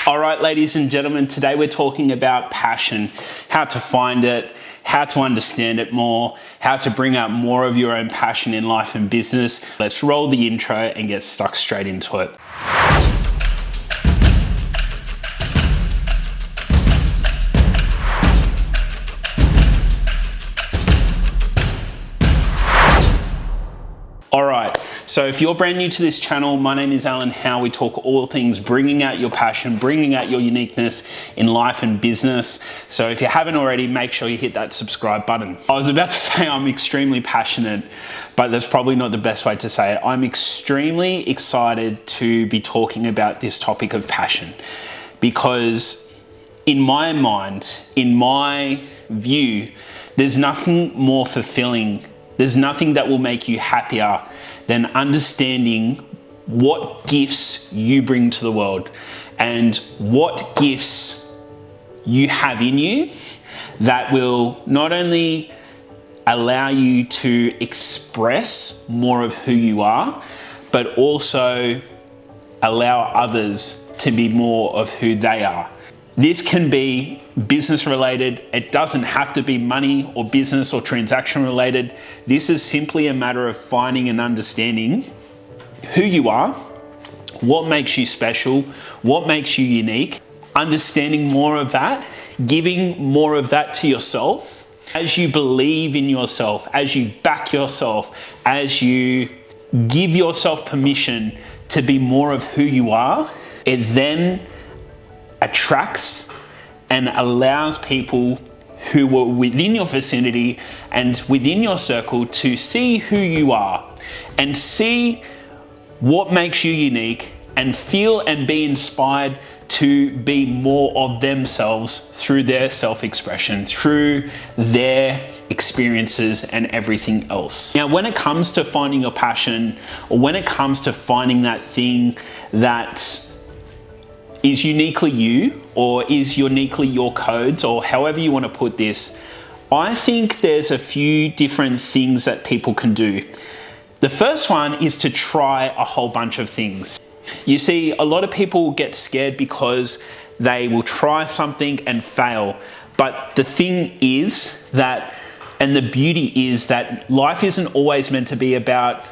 All right, ladies and gentlemen, today we're talking about passion, how to find it, how to understand it more, how to bring out more of your own passion in life and business. Let's roll the intro and get stuck straight into it. All right, so if you're brand new to this channel, my name is Alan Howle. We talk all things bringing out your passion, bringing out your uniqueness in life and business. So if you haven't already, make sure you hit that subscribe button. I was about to say I'm extremely passionate, but that's probably not the best way to say it. I'm extremely excited to be talking about this topic of passion because in my mind, in my view, there's nothing more fulfilling. There's nothing that will make you happier than understanding what gifts you bring to the world and what gifts you have in you that will not only allow you to express more of who you are, but also allow others to be more of who they are. This can be business related. It doesn't have to be money or business or transaction related. This is simply a matter of finding and understanding who you are, what makes you special, what makes you unique, understanding more of that, giving more of that to yourself. As you believe in yourself, as you back yourself, as you give yourself permission to be more of who you are, it then attracts and allows people who were within your vicinity and within your circle to see who you are and see what makes you unique and feel and be inspired to be more of themselves through their self-expression, through their experiences and everything else. Now, when it comes to finding your passion, or when it comes to finding that thing that is uniquely you, or is uniquely your codes, or however you want to put this, I think there's a few different things that people can do. The first one is to try a whole bunch of things. You see, a lot of people get scared because they will try something and fail. But the thing is that, and the beauty is that life isn't always meant to be about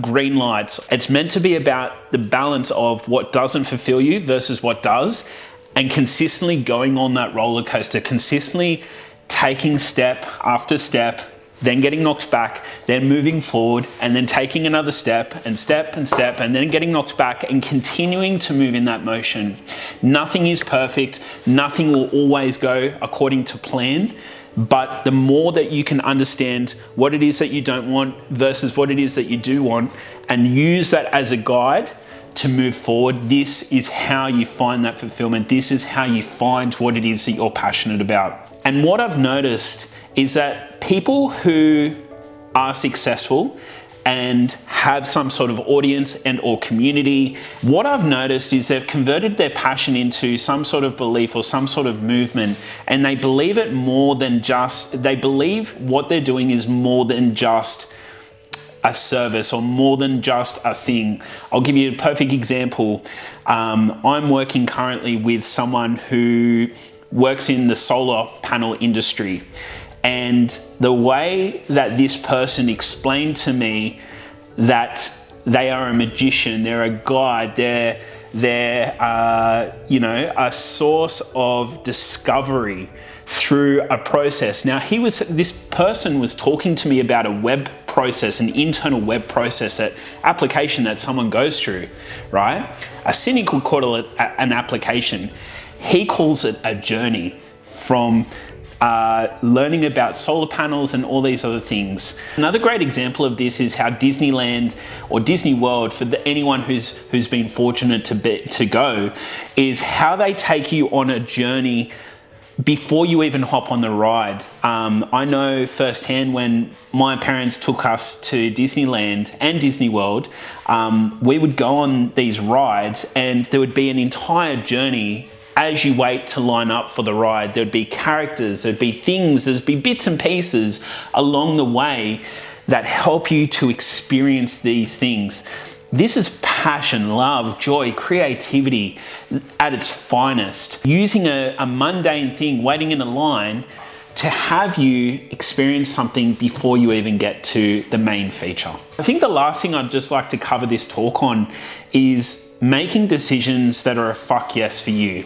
green lights. It's meant to be about the balance of what doesn't fulfill you versus what does, and consistently going on that roller coaster, consistently taking step after step, then getting knocked back, then moving forward, and then taking another step, and then getting knocked back, and continuing to move in that motion. Nothing is perfect. Nothing will always go according to plan. But the more that you can understand what it is that you don't want versus what it is that you do want, and use that as a guide to move forward, this is how you find that fulfillment. This is how you find what it is that you're passionate about. And what I've noticed is that people who are successful and have some sort of audience and or community, what I've noticed is they've converted their passion into some sort of belief or some sort of movement, and they believe it more than just, they believe what they're doing is more than just a service or more than just a thing. I'll give you a perfect example. I'm working currently with someone who works in the solar panel industry. And the way that this person explained to me that they are a magician, they're a guide, they're a source of discovery through a process. Now, this person was talking to me about a web process, an internal web process, that application that someone goes through, right? A cynic would call it an application. He calls it a journey from learning about solar panels and all these other things. Another great example of this is how Disneyland or Disney World, for anyone who's been fortunate to go, is how they take you on a journey before you even hop on the ride. I know firsthand when my parents took us to Disneyland and Disney World, we would go on these rides and there would be an entire journey. As you wait to line up for the ride, there'd be characters, there'd be things, there'd be bits and pieces along the way that help you to experience these things. This is passion, love, joy, creativity at its finest. Using a mundane thing, waiting in a line, to have you experience something before you even get to the main feature. I think the last thing I'd just like to cover this talk on is making decisions that are a fuck yes for you.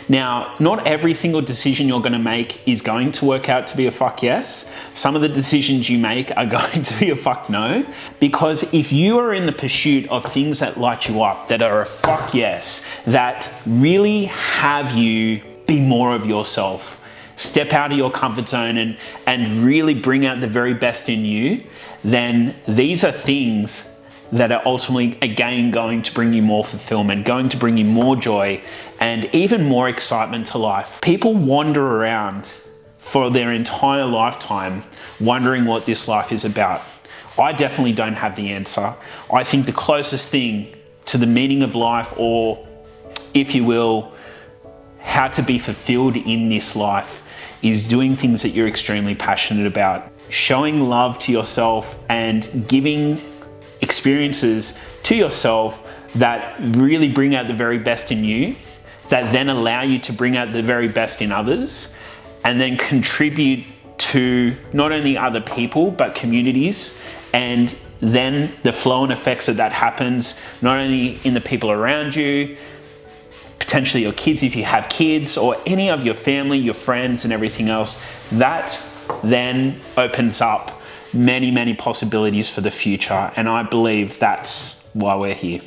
Now, not every single decision you're going to make is going to work out to be a fuck yes. Some of the decisions you make are going to be a fuck no, because if you are in the pursuit of things that light you up, that are a fuck yes, that really have you be more of yourself, step out of your comfort zone and really bring out the very best in you, then these are things that are ultimately, again, going to bring you more fulfillment, going to bring you more joy and even more excitement to life. People wander around for their entire lifetime wondering what this life is about. I definitely don't have the answer. I think the closest thing to the meaning of life, or if you will, how to be fulfilled in this life, is doing things that you're extremely passionate about, showing love to yourself and giving experiences to yourself that really bring out the very best in you, that then allow you to bring out the very best in others, and then contribute to not only other people, but communities. And then the flow and effects that happens, not only in the people around you, potentially your kids if you have kids, or any of your family, your friends and everything else, that then opens up many, many possibilities for the future. And I believe that's why we're here.